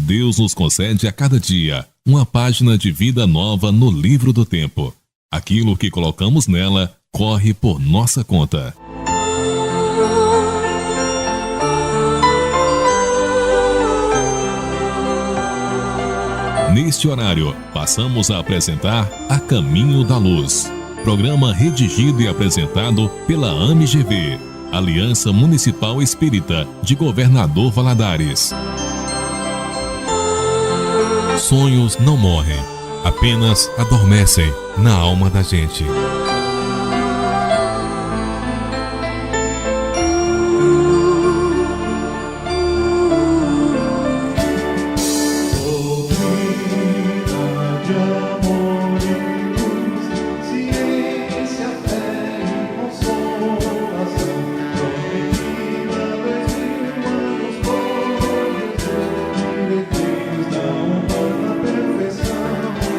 Deus nos concede a cada dia uma página de vida nova no livro do tempo. Aquilo que colocamos nela corre por nossa conta. Neste horário, passamos a apresentar A Caminho da Luz, programa redigido e apresentado pela AMGV, Aliança Municipal Espírita de Governador Valadares. Sonhos não morrem, apenas adormecem na alma da gente.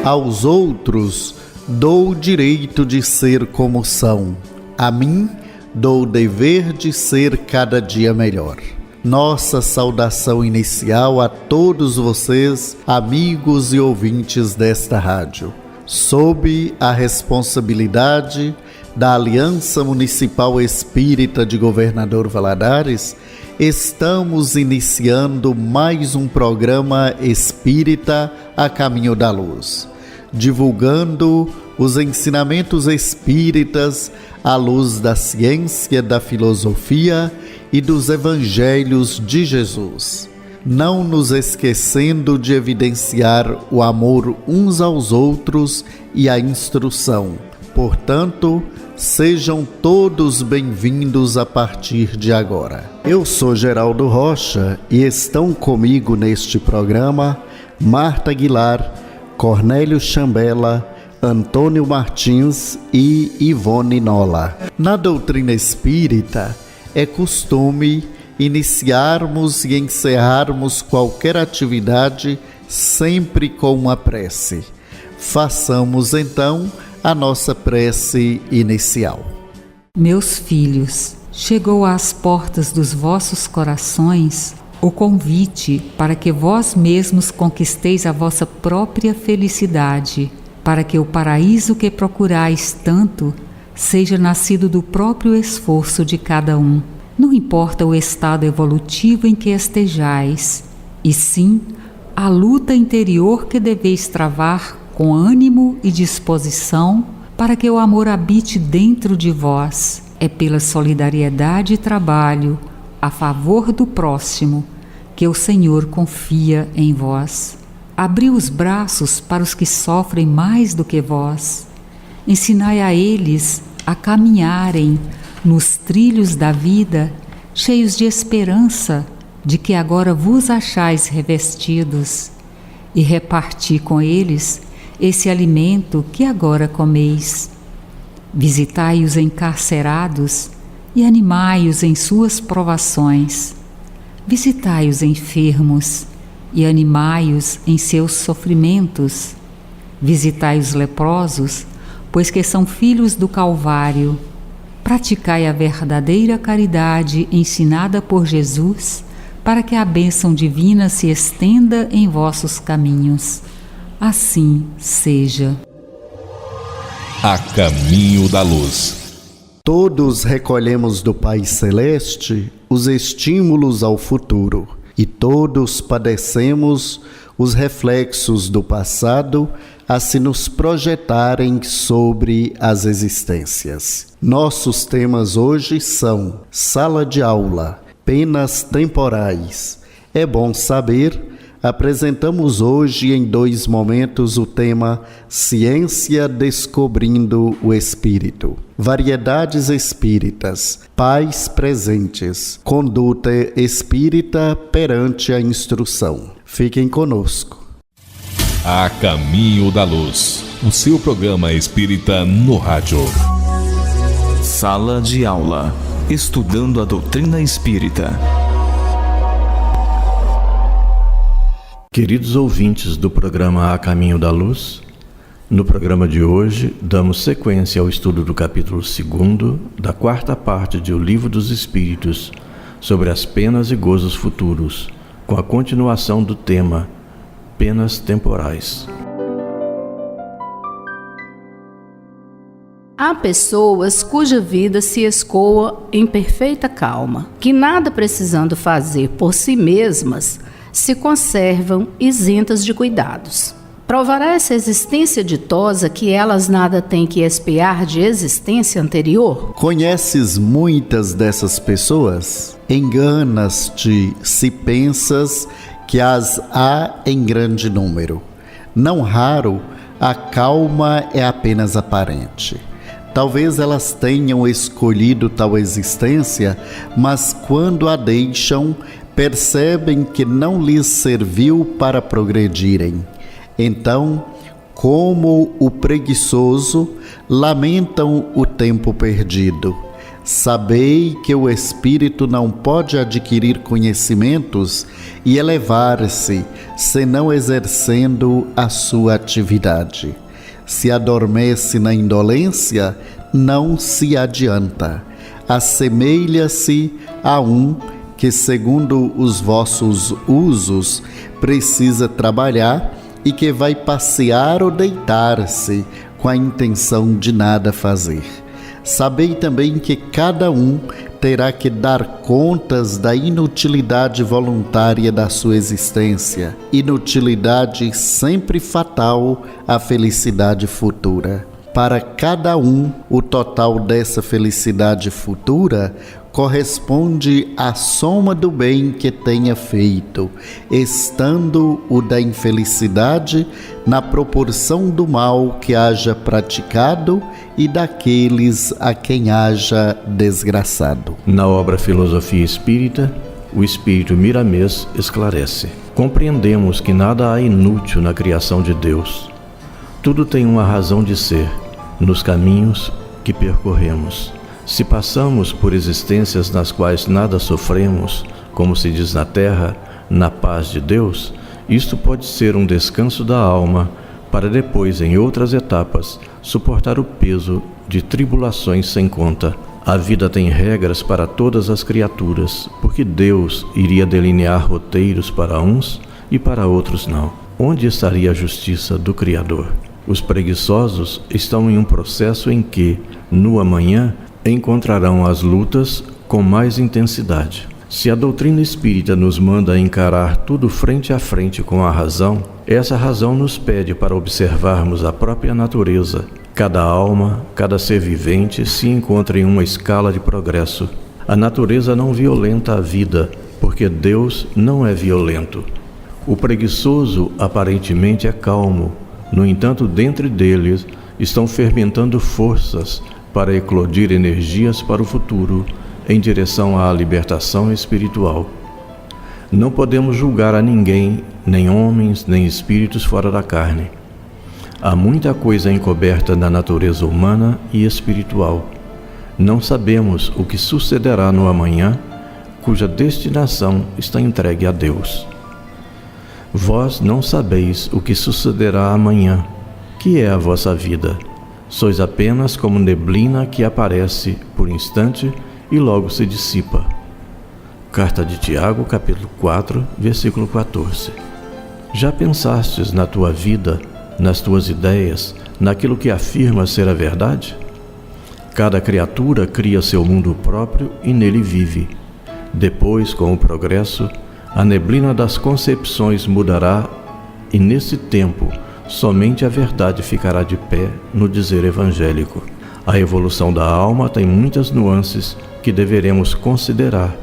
Aos outros dou o direito de ser como são. A mim dou o dever de ser cada dia melhor. Nossa saudação inicial a todos vocês, amigos e ouvintes desta rádio. Sob a responsabilidade da Aliança Municipal Espírita de Governador Valadares, estamos iniciando mais um programa espírita A Caminho da Luz, divulgando os ensinamentos espíritas à luz da ciência, da filosofia e dos evangelhos de Jesus, não nos esquecendo de evidenciar o amor uns aos outros e a instrução. Portanto, sejam todos bem-vindos a partir de agora. Eu sou Geraldo Rocha e estão comigo neste programa Marta Aguilar, Cornélio Chambela, Antônio Martins e Ivone Nola. Na doutrina espírita, é costume iniciarmos e encerrarmos qualquer atividade sempre com uma prece. Façamos então a nossa prece inicial. Meus filhos, chegou às portas dos vossos corações o convite para que vós mesmos conquisteis a vossa própria felicidade, para que o paraíso que procurais tanto seja nascido do próprio esforço de cada um. Não importa o estado evolutivo em que estejais, e sim a luta interior que deveis travar com ânimo e disposição para que o amor habite dentro de vós. É pela solidariedade e trabalho a favor do próximo que o Senhor confia em vós. Abri os braços para os que sofrem mais do que vós. Ensinai a eles a caminharem nos trilhos da vida, cheios de esperança de que agora vos achais revestidos, e reparti com eles esse alimento que agora comeis. Visitai os encarcerados e animai-os em suas provações. Visitai os enfermos e animai-os em seus sofrimentos. Visitai os leprosos, pois que são filhos do Calvário. Praticai a verdadeira caridade ensinada por Jesus, para que a bênção divina se estenda em vossos caminhos. Assim seja. A Caminho da Luz. Todos recolhemos do Pai Celeste os estímulos ao futuro, e todos padecemos os reflexos do passado a se nos projetarem sobre as existências. Nossos temas hoje são sala de aula, penas temporais. É bom saber. Apresentamos hoje em 2 momentos o tema Ciência Descobrindo o Espírito. Variedades espíritas, pais presentes, conduta espírita perante a instrução. Fiquem conosco. A Caminho da Luz, o seu programa espírita no rádio. Sala de aula, estudando a doutrina espírita. Queridos ouvintes do programa A Caminho da Luz, no programa de hoje damos sequência ao estudo do capítulo 2 da 4ª parte de O Livro dos Espíritos sobre as penas e gozos futuros, com a continuação do tema apenas temporais. Há pessoas cuja vida se escoa em perfeita calma, que nada precisando fazer por si mesmas, se conservam isentas de cuidados. Provará essa existência ditosa que elas nada têm que expiar de existência anterior? Conheces muitas dessas pessoas? Enganas-te se pensas que as há em grande número. Não raro, a calma é apenas aparente. Talvez elas tenham escolhido tal existência, mas quando a deixam, percebem que não lhes serviu para progredirem. Então, como o preguiçoso, lamentam o tempo perdido. Sabei que o espírito não pode adquirir conhecimentos e elevar-se, senão exercendo a sua atividade. Se adormece na indolência, não se adianta. Assemelha-se a um que, segundo os vossos usos, precisa trabalhar e que vai passear ou deitar-se com a intenção de nada fazer. Sabei também que cada um terá que dar contas da inutilidade voluntária da sua existência, inutilidade sempre fatal à felicidade futura. Para cada um, o total dessa felicidade futura corresponde à soma do bem que tenha feito, estando o da infelicidade na proporção do mal que haja praticado e daqueles a quem haja desgraçado. Na obra Filosofia Espírita, o Espírito Miramês esclarece: compreendemos que nada há inútil na criação de Deus. Tudo tem uma razão de ser nos caminhos que percorremos. Se passamos por existências nas quais nada sofremos, como se diz na terra, na paz de Deus, isto pode ser um descanso da alma, para depois, em outras etapas, suportar o peso de tribulações sem conta. A vida tem regras para todas as criaturas, porque Deus iria delinear roteiros para uns e para outros não. Onde estaria a justiça do Criador? Os preguiçosos estão em um processo em que, no amanhã, encontrarão as lutas com mais intensidade. Se a doutrina espírita nos manda encarar tudo frente a frente com a razão, essa razão nos pede para observarmos a própria natureza. Cada alma, cada ser vivente se encontra em uma escala de progresso. A natureza não violenta a vida, porque Deus não é violento. O preguiçoso aparentemente é calmo, no entanto, dentro deles estão fermentando forças para eclodir energias para o futuro em direção à libertação espiritual. Não podemos julgar a ninguém, nem homens, nem espíritos fora da carne. Há muita coisa encoberta na natureza humana e espiritual. Não sabemos o que sucederá no amanhã, cuja destinação está entregue a Deus. Vós não sabeis o que sucederá amanhã, que é a vossa vida. Sois apenas como neblina que aparece por instante e logo se dissipa. Carta de Tiago, capítulo 4, versículo 14. Já pensastes na tua vida, nas tuas ideias, naquilo que afirmas ser a verdade? Cada criatura cria seu mundo próprio e nele vive. Depois, com o progresso, a neblina das concepções mudará e, nesse tempo, somente a verdade ficará de pé no dizer evangélico. A evolução da alma tem muitas nuances que deveremos considerar,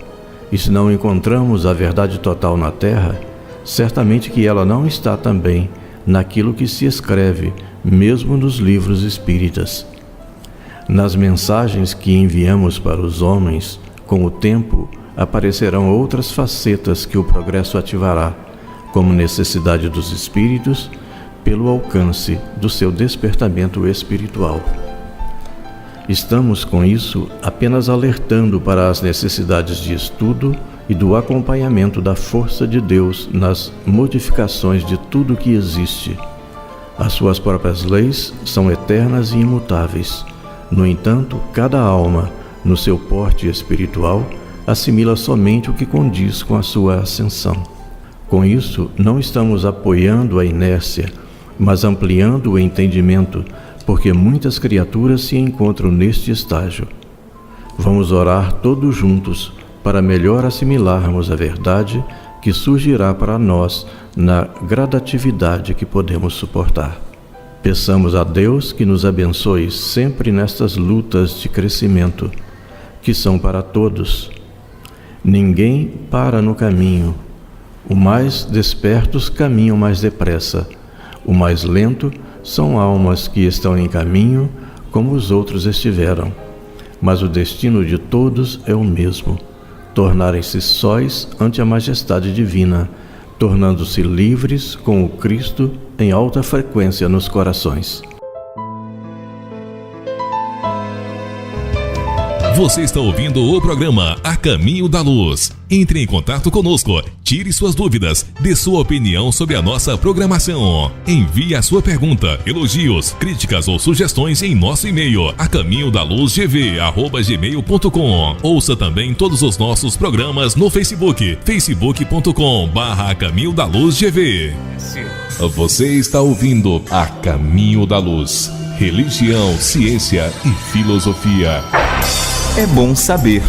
e se não encontramos a verdade total na Terra, certamente que ela não está também naquilo que se escreve, mesmo nos livros espíritas. Nas mensagens que enviamos para os homens, com o tempo, aparecerão outras facetas que o progresso ativará, como necessidade dos espíritos, pelo alcance do seu despertamento espiritual. Estamos, com isso, apenas alertando para as necessidades de estudo e do acompanhamento da força de Deus nas modificações de tudo que existe. As suas próprias leis são eternas e imutáveis. No entanto, cada alma, no seu porte espiritual, assimila somente o que condiz com a sua ascensão. Com isso, não estamos apoiando a inércia, mas ampliando o entendimento, porque muitas criaturas se encontram neste estágio. Vamos orar todos juntos para melhor assimilarmos a verdade que surgirá para nós na gradatividade que podemos suportar. Peçamos a Deus que nos abençoe sempre nestas lutas de crescimento, que são para todos. Ninguém para no caminho. O mais despertos caminham mais depressa. O mais lento são almas que estão em caminho, como os outros estiveram. Mas o destino de todos é o mesmo: tornarem-se sóis ante a majestade divina, tornando-se livres com o Cristo em alta frequência nos corações. Você está ouvindo o programa A Caminho da Luz. Entre em contato conosco, tire suas dúvidas, dê sua opinião sobre a nossa programação. Envie a sua pergunta, elogios, críticas ou sugestões em nosso e-mail acaminhodaluzgv@gmail.com. Ouça também todos os nossos programas no Facebook, facebook.com/acaminhodaluzgv. Você está ouvindo A Caminho da Luz. Religião, ciência e filosofia. É bom saber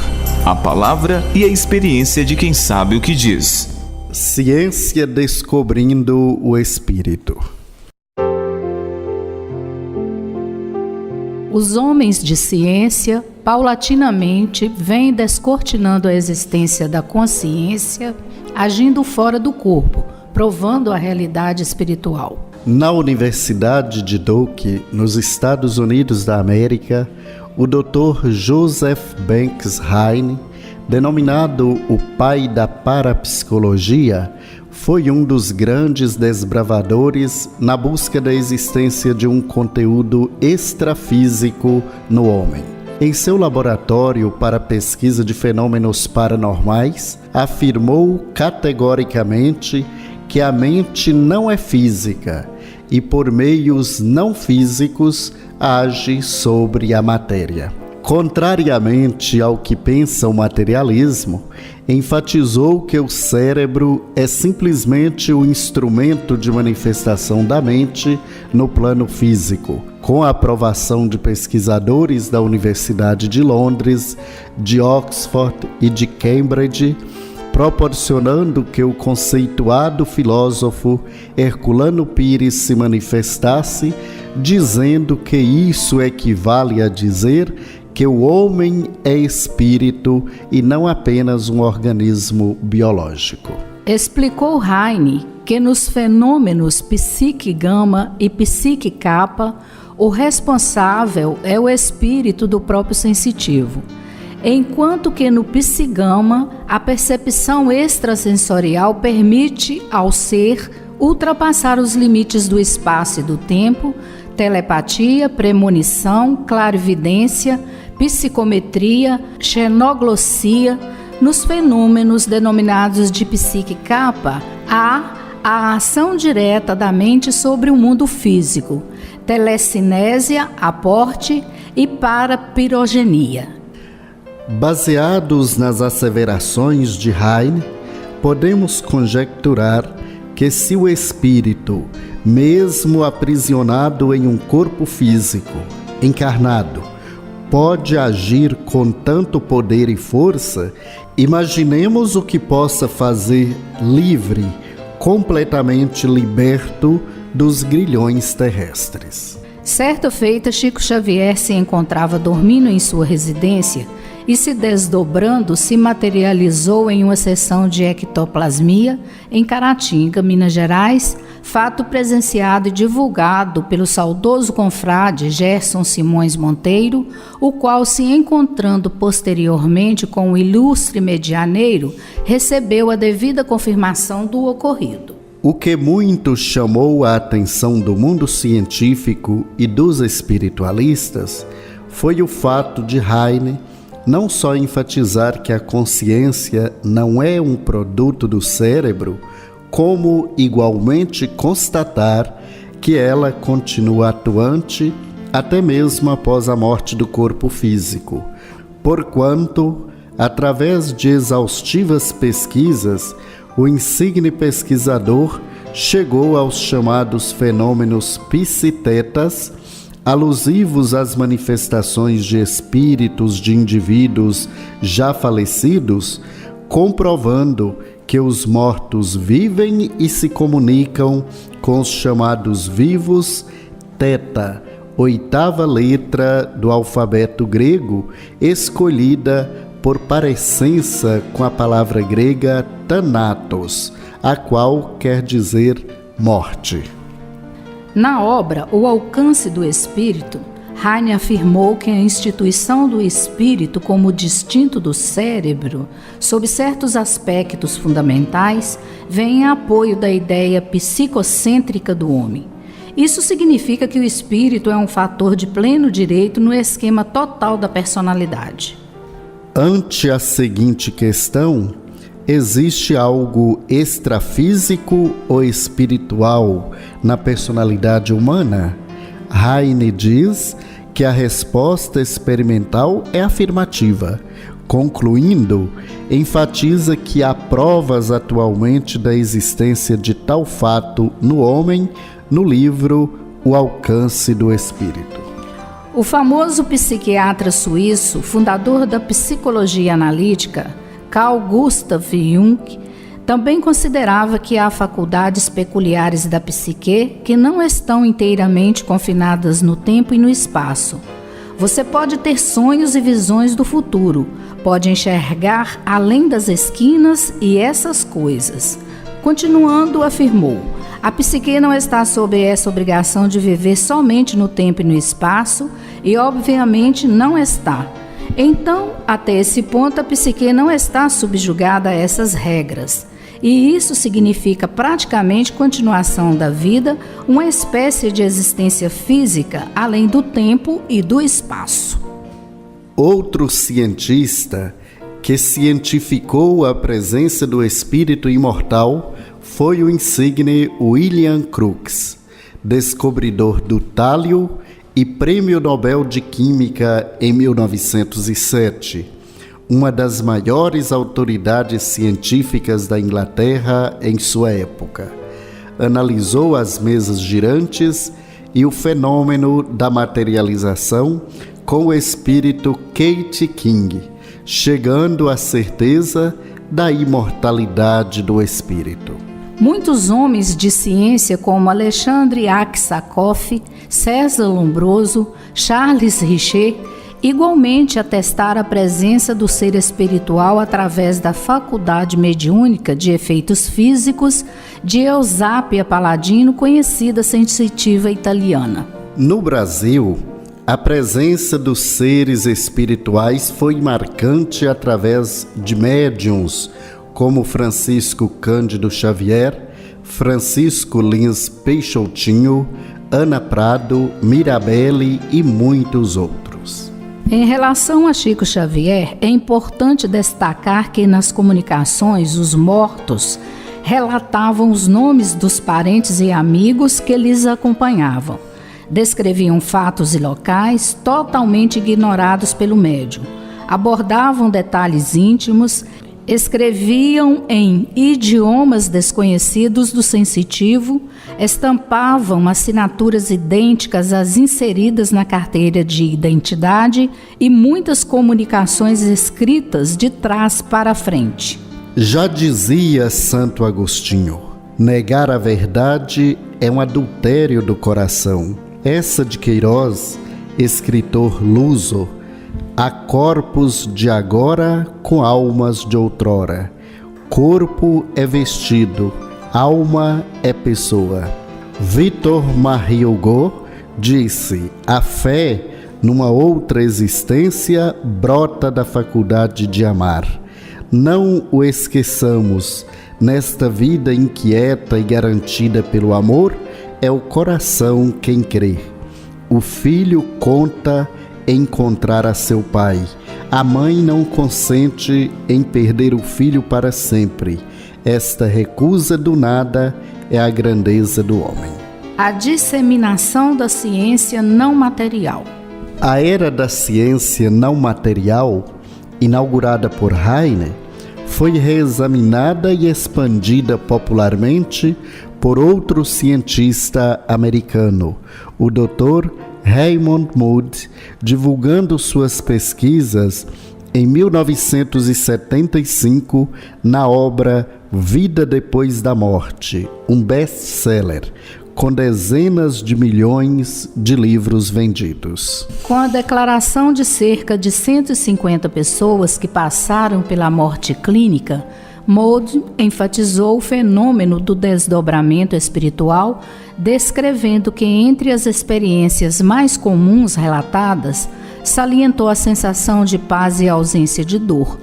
a palavra e a experiência de quem sabe o que diz. Ciência descobrindo o Espírito. Os homens de ciência, paulatinamente, vêm descortinando a existência da consciência, agindo fora do corpo, provando a realidade espiritual. Na Universidade de Duke, nos Estados Unidos da América, o Dr. Joseph Banks Heine, denominado o pai da parapsicologia, foi um dos grandes desbravadores na busca da existência de um conteúdo extrafísico no homem. Em seu laboratório para pesquisa de fenômenos paranormais, afirmou categoricamente que a mente não é física e, por meios não físicos, age sobre a matéria. Contrariamente ao que pensa o materialismo, enfatizou que o cérebro é simplesmente o instrumento de manifestação da mente no plano físico, com a aprovação de pesquisadores da Universidade de Londres, de Oxford e de Cambridge, proporcionando que o conceituado filósofo Herculano Pires se manifestasse, dizendo que isso equivale a dizer que o homem é espírito e não apenas um organismo biológico. Explicou Heine que nos fenômenos psique gama e psique kappa, o responsável é o espírito do próprio sensitivo, enquanto que no psi-gama a percepção extrasensorial permite ao ser ultrapassar os limites do espaço e do tempo, telepatia, premonição, clarividência, psicometria, xenoglossia. Nos fenômenos denominados de psique kappa, há a ação direta da mente sobre o mundo físico, telecinésia, aporte e parapirogenia. Baseados nas asseverações de Heine, podemos conjecturar que se o espírito, mesmo aprisionado em um corpo físico, encarnado, pode agir com tanto poder e força, imaginemos o que possa fazer livre, completamente liberto dos grilhões terrestres. Certa feita, Chico Xavier se encontrava dormindo em sua residência e, se desdobrando, se materializou em uma sessão de ectoplasmia em Caratinga, Minas Gerais, fato presenciado e divulgado pelo saudoso confrade Gerson Simões Monteiro, o qual, se encontrando posteriormente com o ilustre medianeiro, recebeu a devida confirmação do ocorrido. O que muito chamou a atenção do mundo científico e dos espiritualistas foi o fato de Heine não só enfatizar que a consciência não é um produto do cérebro, como igualmente constatar que ela continua atuante até mesmo após a morte do corpo físico, porquanto, através de exaustivas pesquisas, o insigne pesquisador chegou aos chamados fenômenos psitetas, alusivos às manifestações de espíritos de indivíduos já falecidos, comprovando que os mortos vivem e se comunicam com os chamados vivos, teta, 8ª letra do alfabeto grego, escolhida por parecença com a palavra grega thanatos, a qual quer dizer morte. Na obra O Alcance do Espírito, Heine afirmou que a instituição do espírito como distinto do cérebro, sob certos aspectos fundamentais, vem em apoio da ideia psicocêntrica do homem. Isso significa que o espírito é um fator de pleno direito no esquema total da personalidade. Ante a seguinte questão, existe algo extrafísico ou espiritual na personalidade humana? Heine diz que a resposta experimental é afirmativa. Concluindo, enfatiza que há provas atualmente da existência de tal fato no homem no livro O Alcance do Espírito. O famoso psiquiatra suíço, fundador da psicologia analítica, Carl Gustav Jung, também considerava que há faculdades peculiares da psique que não estão inteiramente confinadas no tempo e no espaço. Você pode ter sonhos e visões do futuro, pode enxergar além das esquinas e essas coisas. Continuando, afirmou: a psique não está sob essa obrigação de viver somente no tempo e no espaço, e obviamente não está. Então, até esse ponto, a psique não está subjugada a essas regras. E isso significa praticamente continuação da vida, uma espécie de existência física além do tempo e do espaço. Outro cientista que cientificou a presença do espírito imortal foi o insigne William Crookes, descobridor do tálio e Prêmio Nobel de Química em 1907. Uma das maiores autoridades científicas da Inglaterra em sua época. Analisou as mesas girantes e o fenômeno da materialização com o espírito Kate King, chegando à certeza da imortalidade do espírito. Muitos homens de ciência como Alexandre Aksakov, César Lombroso, Charles Richer, igualmente atestaram a presença do ser espiritual através da faculdade mediúnica de efeitos físicos de Eusápia Paladino, conhecida sensitiva italiana. No Brasil, a presença dos seres espirituais foi marcante através de médiuns como Francisco Cândido Xavier, Francisco Lins Peixotinho, Ana Prado, Mirabelle e muitos outros. Em relação a Chico Xavier, é importante destacar que nas comunicações os mortos relatavam os nomes dos parentes e amigos que lhes acompanhavam. Descreviam fatos e locais totalmente ignorados pelo médium. Abordavam detalhes íntimos, escreviam em idiomas desconhecidos do sensitivo, estampavam assinaturas idênticas às inseridas na carteira de identidade e muitas comunicações escritas de trás para frente. Já dizia Santo Agostinho, negar a verdade é um adultério do coração. Essa de Queiroz, escritor luso, há corpos de agora com almas de outrora. Corpo é vestido, alma é pessoa. Victor Marie Hugo disse: a fé numa outra existência brota da faculdade de amar. Não o esqueçamos, nesta vida inquieta e garantida pelo amor, é o coração quem crê. O filho conta encontrar a seu pai. A mãe não consente em perder o filho para sempre. Esta recusa do nada é a grandeza do homem. A disseminação da ciência não material. A era da ciência não material, inaugurada por Heine, foi reexaminada e expandida popularmente por outro cientista americano, o Dr. Raymond Moody, divulgando suas pesquisas em 1975 na obra Vida Depois da Morte, um best-seller, com dezenas de milhões de livros vendidos. Com a declaração de cerca de 150 pessoas que passaram pela morte clínica, Moody enfatizou o fenômeno do desdobramento espiritual, descrevendo que entre as experiências mais comuns relatadas, salientou a sensação de paz e ausência de dor.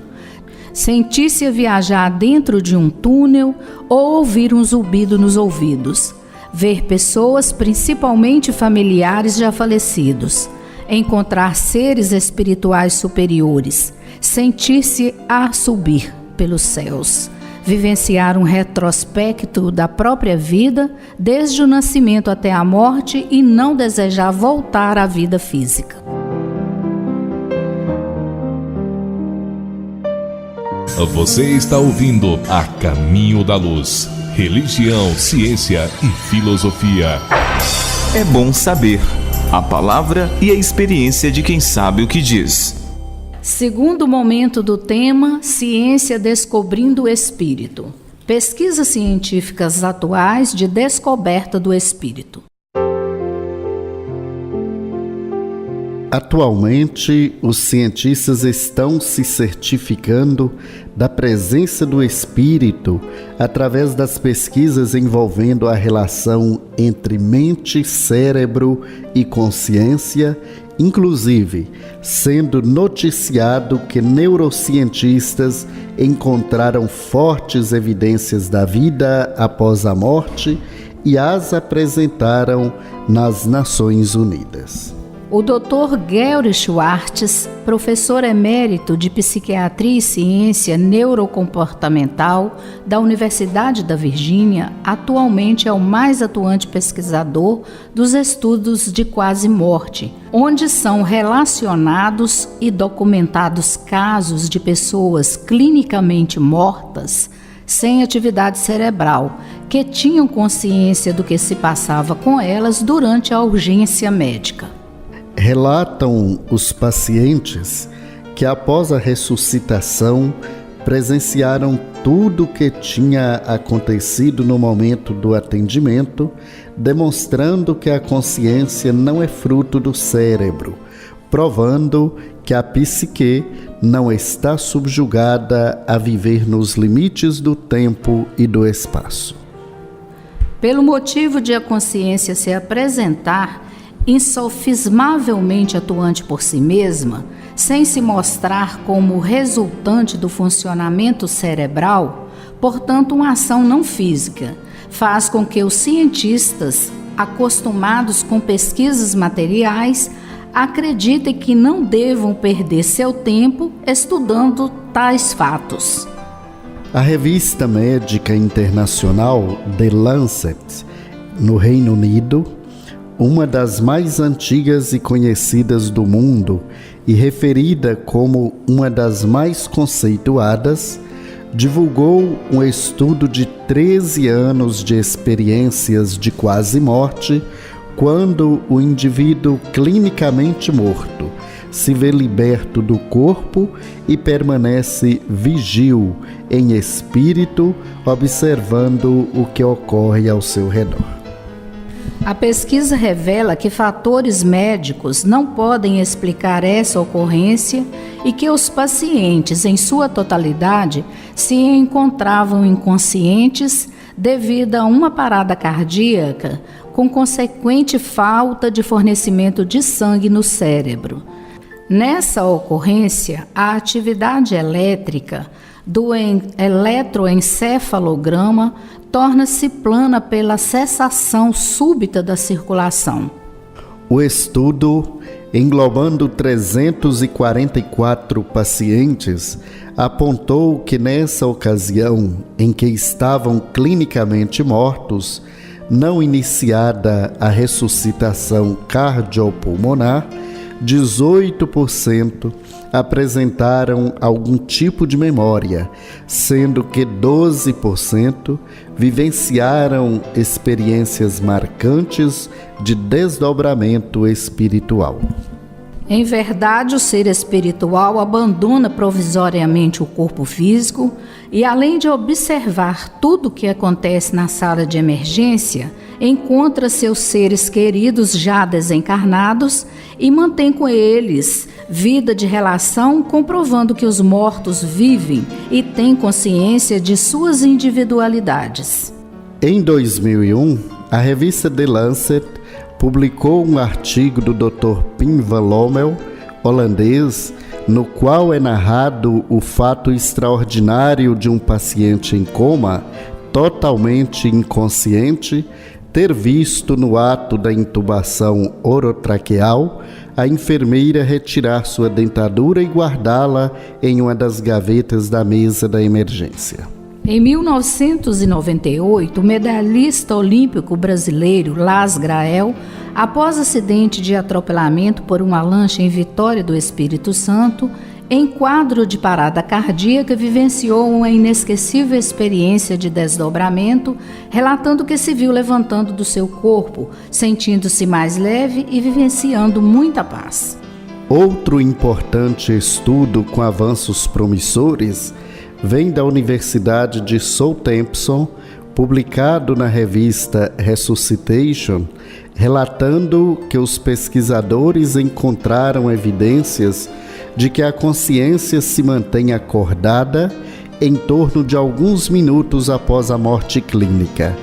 Sentir-se viajar dentro de um túnel ou ouvir um zumbido nos ouvidos. Ver pessoas, principalmente familiares já falecidos. Encontrar seres espirituais superiores. Sentir-se a subir pelos céus. Vivenciar um retrospecto da própria vida, desde o nascimento até a morte, e não desejar voltar à vida física. Você está ouvindo A Caminho da Luz. Religião, ciência e filosofia. É bom saber a palavra e a experiência de quem sabe o que diz. Segundo momento do tema, ciência descobrindo o espírito. Pesquisas científicas atuais de descoberta do espírito. Atualmente, os cientistas estão se certificando da presença do espírito através das pesquisas envolvendo a relação entre mente, cérebro e consciência, inclusive sendo noticiado que neurocientistas encontraram fortes evidências da vida após a morte e as apresentaram nas Nações Unidas. O Dr. Gary Schwartz, professor emérito de Psiquiatria e Ciência Neurocomportamental da Universidade da Virgínia, atualmente é o mais atuante pesquisador dos estudos de quase morte, onde são relacionados e documentados casos de pessoas clinicamente mortas sem atividade cerebral, que tinham consciência do que se passava com elas durante a urgência médica. Relatam os pacientes que após a ressuscitação presenciaram tudo o que tinha acontecido no momento do atendimento, demonstrando que a consciência não é fruto do cérebro, provando que a psique não está subjugada a viver nos limites do tempo e do espaço. Pelo motivo de a consciência se apresentar insofismavelmente atuante por si mesma, sem se mostrar como resultante do funcionamento cerebral, portanto uma ação não física, faz com que os cientistas, acostumados com pesquisas materiais, acreditem que não devam perder seu tempo estudando tais fatos. A revista médica internacional The Lancet, no Reino Unido, uma das mais antigas e conhecidas do mundo e referida como uma das mais conceituadas, divulgou um estudo de 13 anos de experiências de quase morte, quando o indivíduo clinicamente morto se vê liberto do corpo e permanece vigil em espírito, observando o que ocorre ao seu redor. A pesquisa revela que fatores médicos não podem explicar essa ocorrência e que os pacientes, em sua totalidade, se encontravam inconscientes devido a uma parada cardíaca, com consequente falta de fornecimento de sangue no cérebro. Nessa ocorrência, a atividade elétrica do eletroencefalograma torna-se plana pela cessação súbita da circulação. O estudo, englobando 344 pacientes, apontou que nessa ocasião em que estavam clinicamente mortos, não iniciada a ressuscitação cardiopulmonar, 18% apresentaram algum tipo de memória, sendo que 12% vivenciaram experiências marcantes de desdobramento espiritual. Em verdade, o ser espiritual abandona provisoriamente o corpo físico e, além de observar tudo o que acontece na sala de emergência, encontra seus seres queridos já desencarnados e mantém com eles vida de relação, comprovando que os mortos vivem e têm consciência de suas individualidades. Em 2001, a revista The Lancet publicou um artigo do Dr. Pim van Lommel, holandês, no qual é narrado o fato extraordinário de um paciente em coma, totalmente inconsciente, ter visto no ato da intubação orotraqueal a enfermeira retirar sua dentadura e guardá-la em uma das gavetas da mesa da emergência. Em 1998, o medalhista olímpico brasileiro Las Grael, após acidente de atropelamento por uma lancha em Vitória do Espírito Santo, em quadro de parada cardíaca, vivenciou uma inesquecível experiência de desdobramento, relatando que se viu levantando do seu corpo, sentindo-se mais leve e vivenciando muita paz. Outro importante estudo com avanços promissores vem da Universidade de Southampton, publicado na revista Resuscitation, relatando que os pesquisadores encontraram evidências de que a consciência se mantém acordada em torno de alguns minutos após a morte clínica.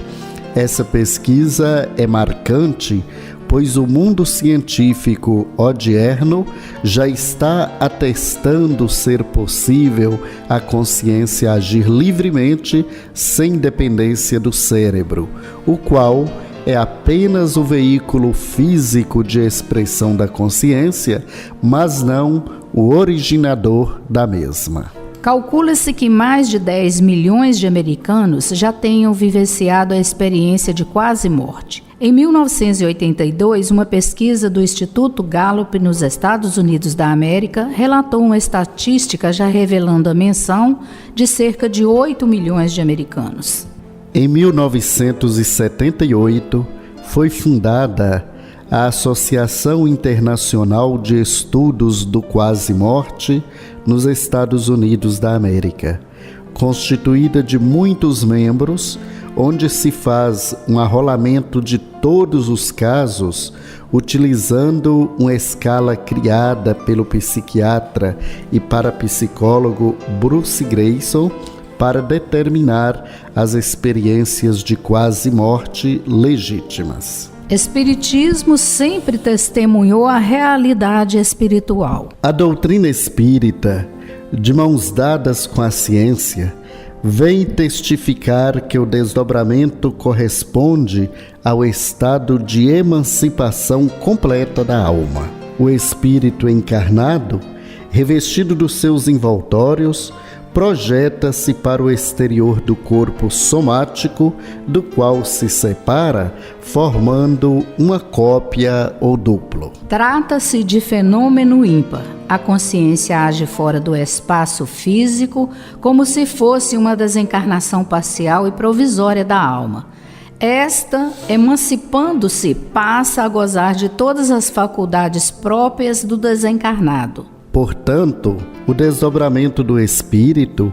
Essa pesquisa é marcante, pois o mundo científico odierno já está atestando ser possível a consciência agir livremente sem dependência do cérebro, o qual é apenas o veículo físico de expressão da consciência, mas não o originador da mesma. Calcula-se que mais de 10 milhões de americanos já tenham vivenciado a experiência de quase morte. Em 1982, uma pesquisa do Instituto Gallup nos Estados Unidos da América relatou uma estatística já revelando a menção de cerca de 8 milhões de americanos. Em 1978, foi fundada a Associação Internacional de Estudos do Quase-Morte nos Estados Unidos da América, constituída de muitos membros, onde se faz um arrolamento de todos os casos, utilizando uma escala criada pelo psiquiatra e parapsicólogo Bruce Greyson para determinar as experiências de quase-morte legítimas. Espiritismo sempre testemunhou a realidade espiritual. A doutrina espírita, de mãos dadas com a ciência, vem testificar que o desdobramento corresponde ao estado de emancipação completa da alma. O espírito encarnado, revestido dos seus envoltórios, projeta-se para o exterior do corpo somático, do qual se separa, formando uma cópia ou duplo. Trata-se de fenômeno ímpar. A consciência age fora do espaço físico, como se fosse uma desencarnação parcial e provisória da alma. Esta, emancipando-se, passa a gozar de todas as faculdades próprias do desencarnado. Portanto, o desdobramento do espírito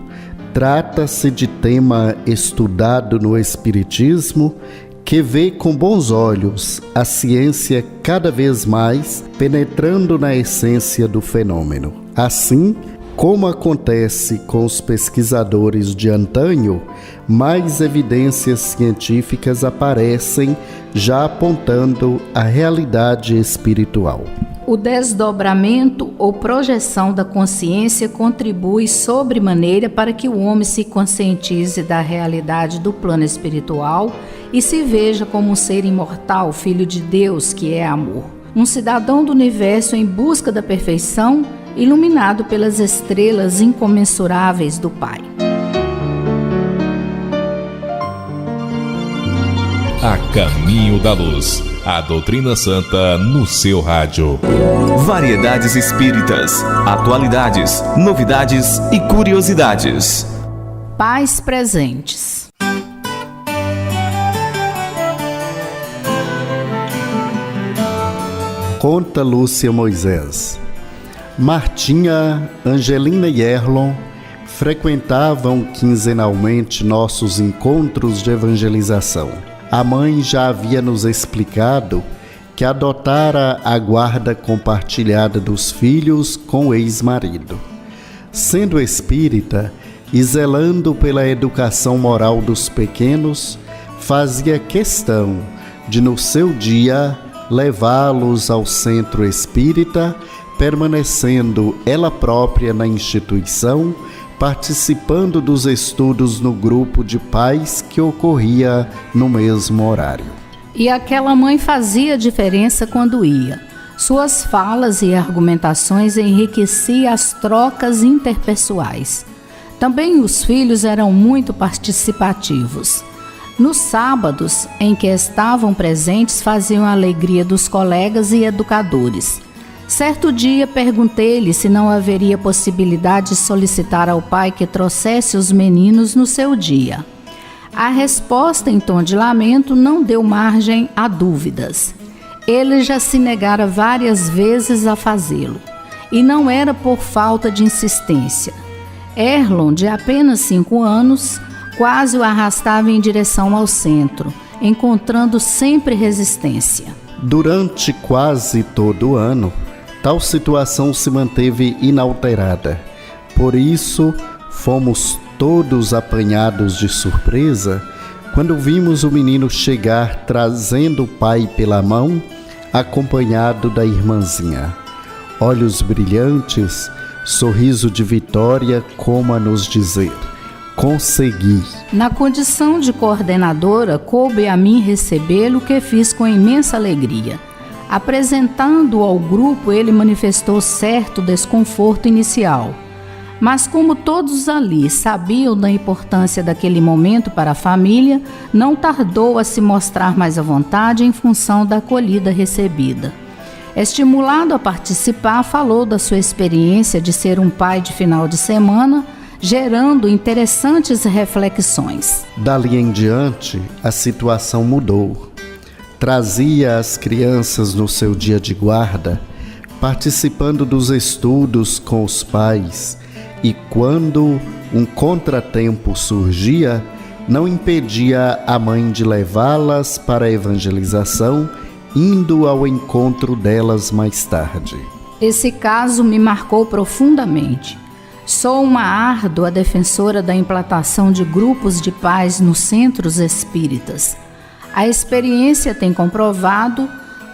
trata-se de tema estudado no Espiritismo, que vê com bons olhos a ciência cada vez mais penetrando na essência do fenômeno. Assim, como acontece com os pesquisadores de antanho, mais evidências científicas aparecem já apontando a realidade espiritual. O desdobramento ou projeção da consciência contribui sobremaneira para que o homem se conscientize da realidade do plano espiritual e se veja como um ser imortal, filho de Deus, que é amor. Um cidadão do universo em busca da perfeição, iluminado pelas estrelas incomensuráveis do Pai. A Caminho da Luz. a doutrina santa no seu rádio. Variedades espíritas, atualidades, novidades e curiosidades. Pais presentes. Conta Lúcia Moisés. Martinha, Angelina e Erlon frequentavam quinzenalmente nossos encontros de evangelização. A mãe já havia nos explicado que adotara a guarda compartilhada dos filhos com o ex-marido. Sendo espírita e zelando pela educação moral dos pequenos, fazia questão de, no seu dia, levá-los ao centro espírita, permanecendo ela própria na instituição, participando dos estudos no grupo de pais que ocorria no mesmo horário. E aquela mãe fazia diferença quando ia. Suas falas e argumentações enriqueciam as trocas interpessoais. Também os filhos eram muito participativos. Nos sábados em que estavam presentes, faziam a alegria dos colegas e educadores. Certo dia perguntei-lhe se não haveria possibilidade de solicitar ao pai que trouxesse os meninos no seu dia. A resposta em tom de lamento não deu margem a dúvidas. Ele já se negara várias vezes a fazê-lo, e não era por falta de insistência. Erlon, de apenas 5 anos, quase o arrastava em direção ao centro, encontrando sempre resistência. Durante quase todo o ano, tal situação se manteve inalterada. Por isso, fomos todos apanhados de surpresa quando vimos o menino chegar trazendo o pai pela mão, acompanhado da irmãzinha. Olhos brilhantes, sorriso de vitória, como a nos dizer: consegui. Na condição de coordenadora, coube a mim recebê-lo, o que fiz com imensa alegria. Apresentando-o ao grupo, ele manifestou certo desconforto inicial. Mas como todos ali sabiam da importância daquele momento para a família, não tardou a se mostrar mais à vontade em função da acolhida recebida. Estimulado a participar, falou da sua experiência de ser um pai de final de semana, gerando interessantes reflexões. Dali em diante, a situação mudou. Trazia as crianças no seu dia de guarda, participando dos estudos com os pais, e quando um contratempo surgia, não impedia a mãe de levá-las para a evangelização, indo ao encontro delas mais tarde. Esse caso me marcou profundamente. Sou uma árdua defensora da implantação de grupos de pais nos centros espíritas. A experiência tem comprovado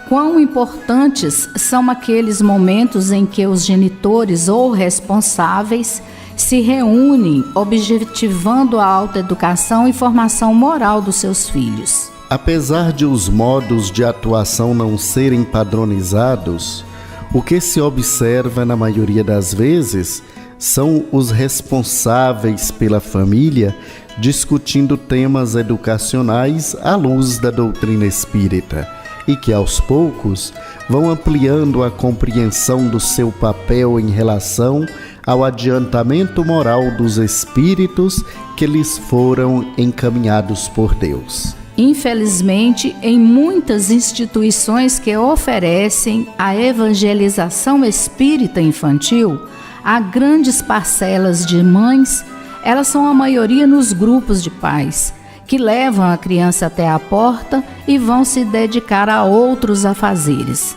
quão importantes são aqueles momentos em que os genitores ou responsáveis se reúnem objetivando a autoeducação e formação moral dos seus filhos. Apesar de os modos de atuação não serem padronizados, o que se observa na maioria das vezes são os responsáveis pela família discutindo temas educacionais à luz da doutrina espírita e que, aos poucos, vão ampliando a compreensão do seu papel em relação ao adiantamento moral dos espíritos que lhes foram encaminhados por Deus. Infelizmente, em muitas instituições que oferecem a evangelização espírita infantil, há grandes parcelas de mães, elas são a maioria nos grupos de pais, que levam a criança até a porta e vão se dedicar a outros afazeres,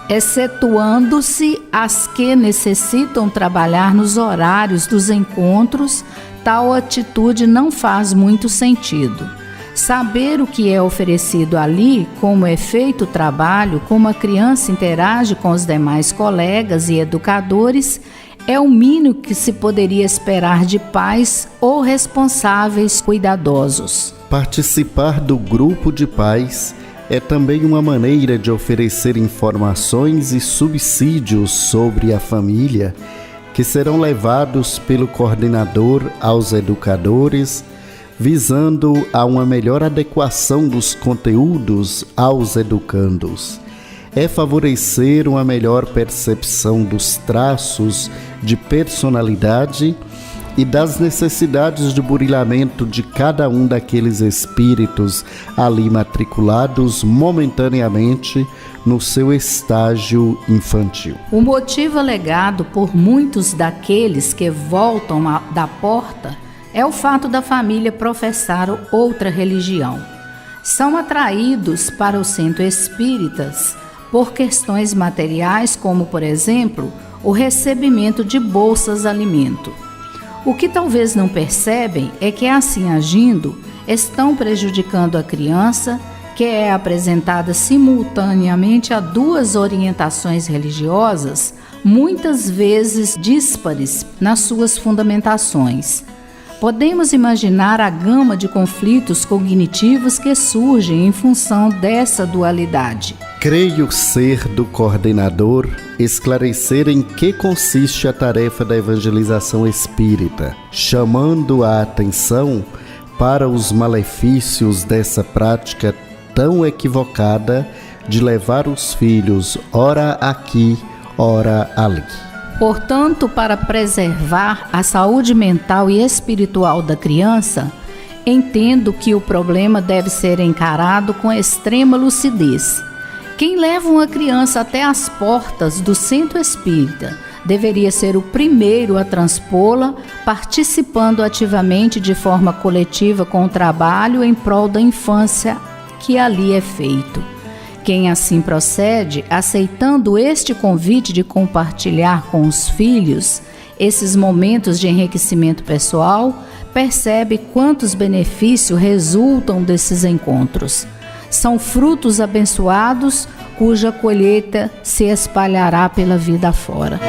excetuando-se as que necessitam trabalhar nos horários dos encontros. Tal atitude não faz muito sentido. Saber o que é oferecido ali, como é feito o trabalho, como a criança interage com os demais colegas e educadores, é o mínimo que se poderia esperar de pais ou responsáveis cuidadosos. Participar do grupo de pais é também uma maneira de oferecer informações e subsídios sobre a família, que serão levados pelo coordenador aos educadores, visando a uma melhor adequação dos conteúdos aos educandos. É favorecer uma melhor percepção dos traços de personalidade e das necessidades de burilamento de cada um daqueles espíritos ali matriculados momentaneamente no seu estágio infantil. O motivo alegado por muitos daqueles que voltam da porta é o fato da família professar outra religião. São atraídos para o centro espíritas por questões materiais, como, por exemplo, o recebimento de bolsas alimento. O que talvez não percebem é que, assim agindo, estão prejudicando a criança, que é apresentada simultaneamente a duas orientações religiosas, muitas vezes díspares nas suas fundamentações. Podemos imaginar a gama de conflitos cognitivos que surgem em função dessa dualidade. Creio ser do coordenador esclarecer em que consiste a tarefa da evangelização espírita, chamando a atenção para os malefícios dessa prática tão equivocada de levar os filhos ora aqui, ora ali. Portanto, para preservar a saúde mental e espiritual da criança, entendo que o problema deve ser encarado com extrema lucidez. Quem leva uma criança até as portas do centro espírita deveria ser o primeiro a transpô-la, participando ativamente de forma coletiva com o trabalho em prol da infância que ali é feito. Quem assim procede, aceitando este convite de compartilhar com os filhos esses momentos de enriquecimento pessoal, percebe quantos benefícios resultam desses encontros. São frutos abençoados, cuja colheita se espalhará pela vida afora.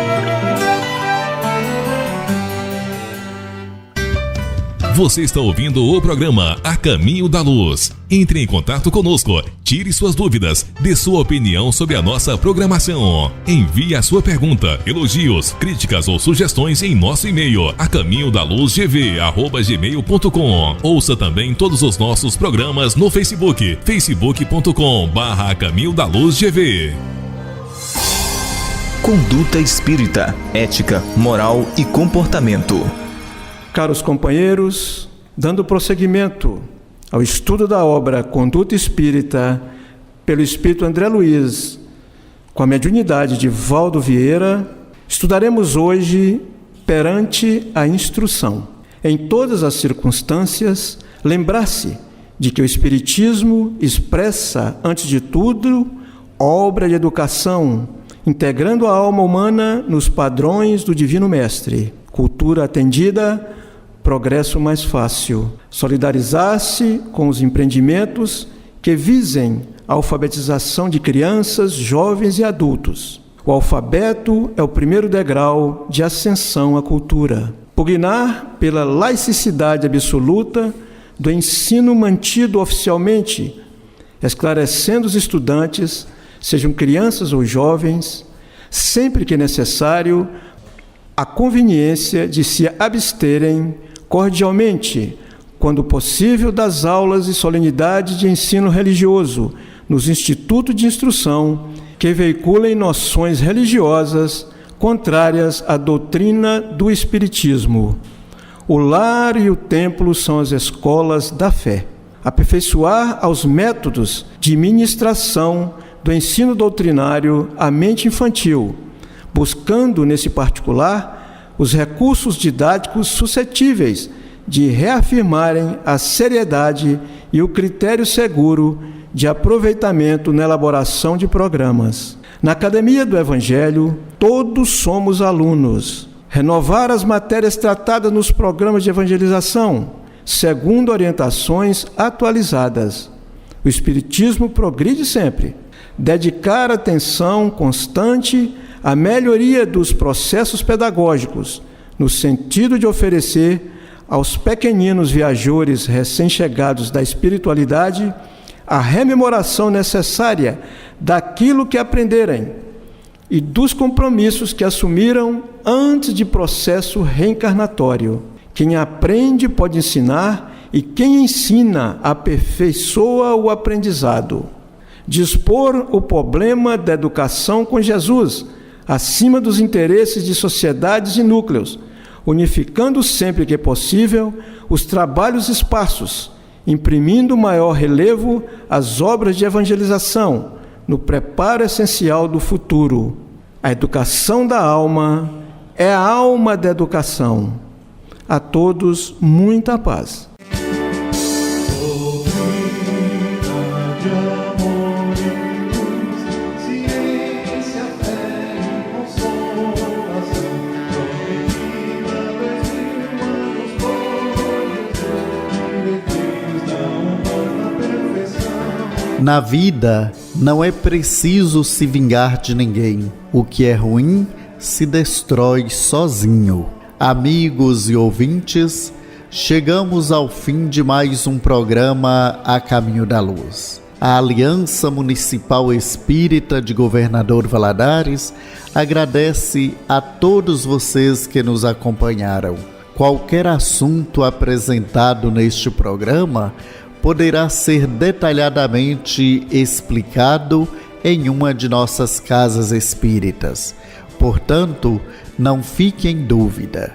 Você está ouvindo o programa A Caminho da Luz. Entre em contato conosco, tire suas dúvidas, dê sua opinião sobre a nossa programação. Envie a sua pergunta, elogios, críticas ou sugestões em nosso e-mail acaminhodaluzgv@gmail.com. Ouça também todos os nossos programas no Facebook, facebook.com/acaminhodaluzgv. Conduta espírita, ética, moral e comportamento. Caros companheiros, dando prosseguimento ao estudo da obra Conduta Espírita pelo Espírito André Luiz, com a mediunidade de Valdo Vieira, estudaremos hoje perante a instrução. Em todas as circunstâncias, lembrar-se de que o Espiritismo expressa, antes de tudo, obra de educação, integrando a alma humana nos padrões do Divino Mestre. Cultura atendida, progresso mais fácil. Solidarizar-se com os empreendimentos que visem a alfabetização de crianças, jovens e adultos. O alfabeto é o primeiro degrau de ascensão à cultura. Pugnar pela laicidade absoluta do ensino mantido oficialmente, esclarecendo os estudantes, sejam crianças ou jovens, sempre que necessário, a conveniência de se absterem cordialmente, quando possível, das aulas e solenidades de ensino religioso nos institutos de instrução que veiculem noções religiosas contrárias à doutrina do Espiritismo. O lar e o templo são as escolas da fé. Aperfeiçoar aos métodos de ministração do ensino doutrinário a mente infantil, buscando, nesse particular, os recursos didáticos suscetíveis de reafirmarem a seriedade e o critério seguro de aproveitamento na elaboração de programas. Na Academia do Evangelho, todos somos alunos. Renovar as matérias tratadas nos programas de evangelização, segundo orientações atualizadas. O Espiritismo progride sempre. Dedicar atenção constante à melhoria dos processos pedagógicos, no sentido de oferecer aos pequeninos viajores recém-chegados da espiritualidade a rememoração necessária daquilo que aprenderem e dos compromissos que assumiram antes de processo reencarnatório. Quem aprende pode ensinar e quem ensina aperfeiçoa o aprendizado. Dispor o problema da educação com Jesus, acima dos interesses de sociedades e núcleos, unificando sempre que possível os trabalhos esparsos, imprimindo maior relevo às obras de evangelização, no preparo essencial do futuro. A educação da alma é a alma da educação. A todos, muita paz. Na vida, não é preciso se vingar de ninguém. O que é ruim se destrói sozinho. Amigos e ouvintes, chegamos ao fim de mais um programa A Caminho da Luz. A Aliança Municipal Espírita de Governador Valadares agradece a todos vocês que nos acompanharam. Qualquer assunto apresentado neste programa poderá ser detalhadamente explicado em uma de nossas casas espíritas. Portanto, não fique em dúvida.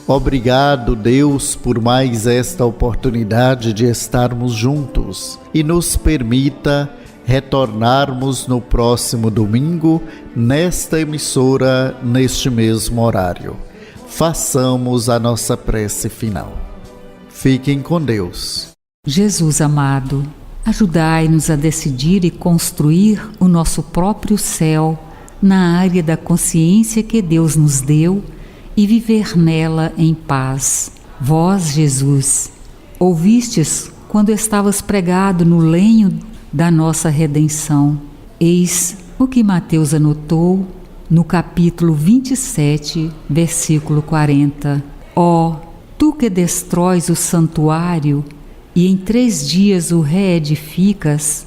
Obrigado, Deus, por mais esta oportunidade de estarmos juntos e nos permita retornarmos no próximo domingo, nesta emissora, neste mesmo horário. Façamos a nossa prece final. Fiquem com Deus. Jesus amado, ajudai-nos a decidir e construir o nosso próprio céu na área da consciência que Deus nos deu e viver nela em paz. Vós, Jesus, ouvistes quando estavas pregado no lenho da nossa redenção. Eis o que Mateus anotou no capítulo 27, versículo 40. Ó, tu que destróis o santuário e em 3 dias o reedificas,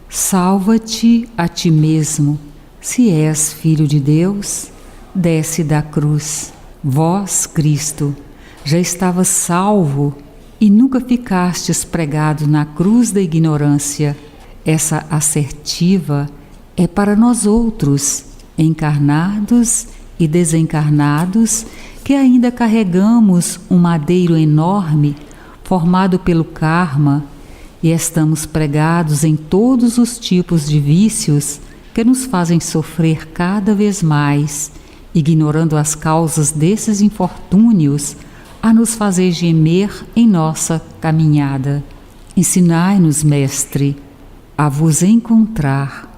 salva-te a ti mesmo. Se és Filho de Deus, desce da cruz. Vós, Cristo, já estavas salvo e nunca ficastes pregado na cruz da ignorância. Essa assertiva é para nós outros, encarnados e desencarnados, que ainda carregamos um madeiro enorme formado pelo karma e estamos pregados em todos os tipos de vícios que nos fazem sofrer cada vez mais, ignorando as causas desses infortúnios a nos fazer gemer em nossa caminhada. Ensinai-nos, Mestre, a vos encontrar,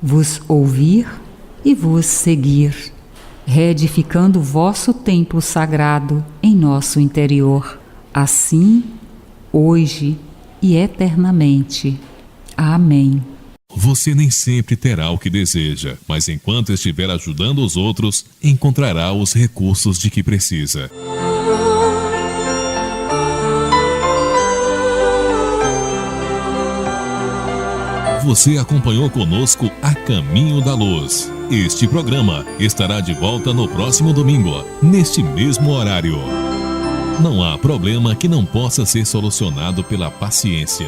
vos ouvir e vos seguir, reedificando o vosso templo sagrado em nosso interior. Assim, hoje e eternamente. Amém. Você nem sempre terá o que deseja, mas enquanto estiver ajudando os outros, encontrará os recursos de que precisa. Você acompanhou conosco A Caminho da Luz. Este programa estará de volta no próximo domingo, neste mesmo horário. Não há problema que não possa ser solucionado pela paciência.